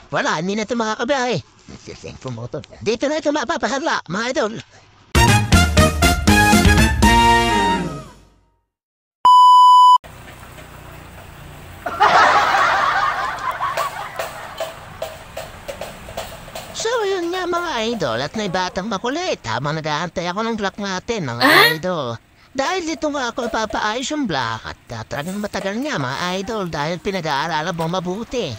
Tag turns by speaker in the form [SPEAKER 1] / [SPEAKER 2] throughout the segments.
[SPEAKER 1] Wala, hindi na ito makakabiyahe. Dito na ito mapapasarla, mga idol. So yun nga mga idol, at may batang makulit habang nag-aantay ako ng block natin mga idol. Dahil dito nga ako ipapaayos yung block at talagang matagal nga mga idol dahil pinag-aaralan mo mabuti.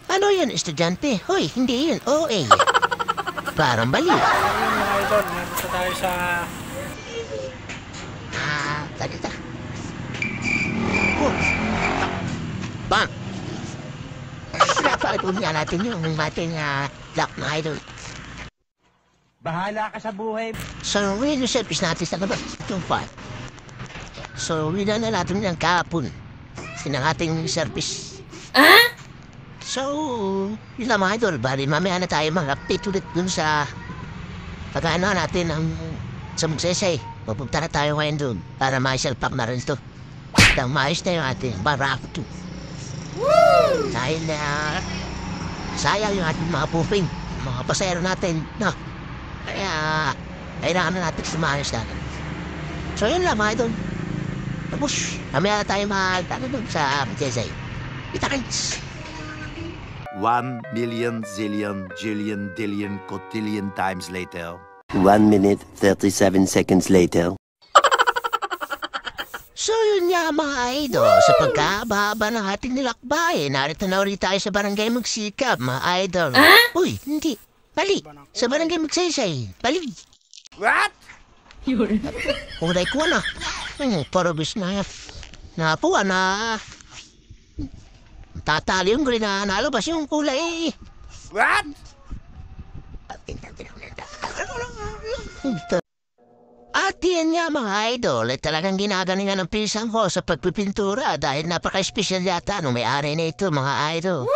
[SPEAKER 1] Ano yan estudyante? Hoy, hindi yun, OA. Parang baliw.
[SPEAKER 2] Ayun mga idol, nandito tayo sa...
[SPEAKER 1] Talita. Bang! Napakatuloy nga natin yung ating block na idol.
[SPEAKER 3] Bahala ka sa buhay.
[SPEAKER 1] So, radio service natin sa labas, yung 5. So, wala na natin yung kahapon. Sinang ating service. So, yun lang mga idol. Bali, mamaya na tayo mag-update ulit dun sa pag-ano natin ang sa Magsaysay. Pupunta na tayo ngayon dun para maisalpak na rin ito. At maayos na yung ating barakto. Dahil sayang yung ating mga puffing, mga pasayro natin, no? Kaya, kailangan na natin sumayos natin. So, yun lang mga idol. Tapos, mamaya na tayo mag-ano dun sa Magsaysay. Kita-kits!
[SPEAKER 4] 1 million zillion jillion dillion cotillion times later.
[SPEAKER 5] 1 minute, 37 seconds later.
[SPEAKER 1] So yun nga mga idol, sa pagkababa ng ating nilakbay, narito na ulit tayo sa barangay Magsikap, mga idol. Uy, hindi. Bali, sa barangay Magsaysay. Bali.
[SPEAKER 3] What?
[SPEAKER 1] Kulay ko na. Parabis na. Napuwa na. Tatali yung gulay na nalabas yung kulay.
[SPEAKER 3] What?
[SPEAKER 1] At yan nga mga idol, ay talagang ginagalingan ng pisang ko sa pagpipintura dahil napaka-espesyal yata nung may-ari na ito mga idol.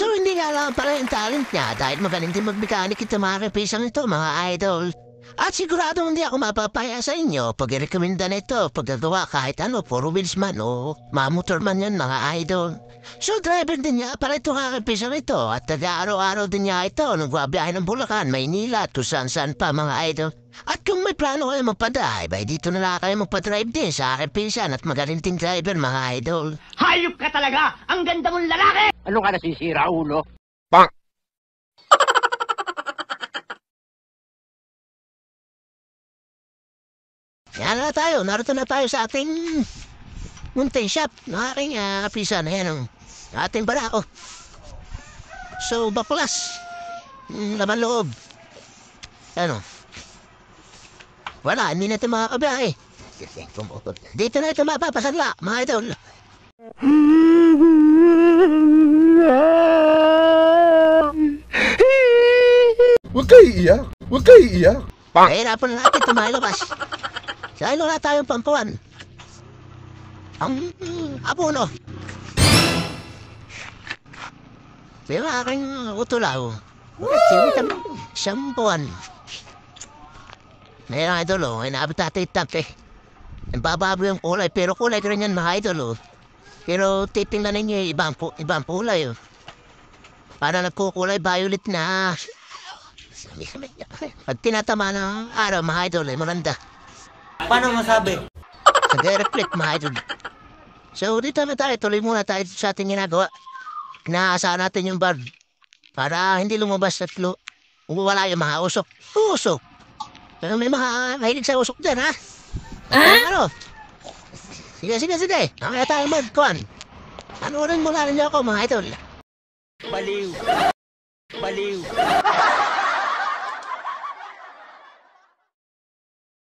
[SPEAKER 1] So hindi nga lang pala yung talent niya dahil magaling din mag-mechanic ito mga pisang ito mga idol. At sigurado hindi ako mapapaya sa inyo pag i-recommenda na ito pagkagawa kahit ano, 4 wheels man o mamotor man yan mga idol. So driver din niya para ito kakapisang ito at taga-araw-araw din niya ito nagwabiyahe ng Bulacan, Maynila at kung saan-saan pa mga idol. At kung may plano kayo magpadive, ay dito na lang kayo magpadrive din sa aking pinsan at magaling ting driver mga idol.
[SPEAKER 3] Hayop ka talaga! Ang ganda mong lalaki! Ano ka nasisira, ulo?
[SPEAKER 1] Yan na tayo, narito na tayo sa ating mountain shop na aking pinsan. Ayan ang ating barako. So, baklas. Laman loob. Ano? Wala, hindi na ito makakabiyahe. Dito na ito mapapasarla, mga idol.
[SPEAKER 6] Huwag kayo iiyak! Huwag kayo iiyak!
[SPEAKER 1] Kahirapan na natin ito mailabas. Dahil wala tayong pampuan. Ang apuno. Pero aking utulaw. Sampuan. Mayroong idol o, inaabot natin yung tank eh. Nagbabago yung kulay, pero kulay ko rin yan mga idol o. Pero titingnan ninyo yung ibang kulay o. Para nagkukulay violet na. Pag tinatama ng araw mga idol ay maganda.
[SPEAKER 3] Paano masabi?
[SPEAKER 1] Nag-reflect mga idol. So dito na tayo, tuloy muna tayo sa ating ginagawa. Inaasahan natin yung bar. Para hindi lumabas at wala yung mga usok. Usok! Pero may mga mahilig sa usok dyan, ha? Ano? Sige. Mamaya tayo mag-kuhan. Ano rin mula rin niyo ako, mga idol.
[SPEAKER 3] Baliw.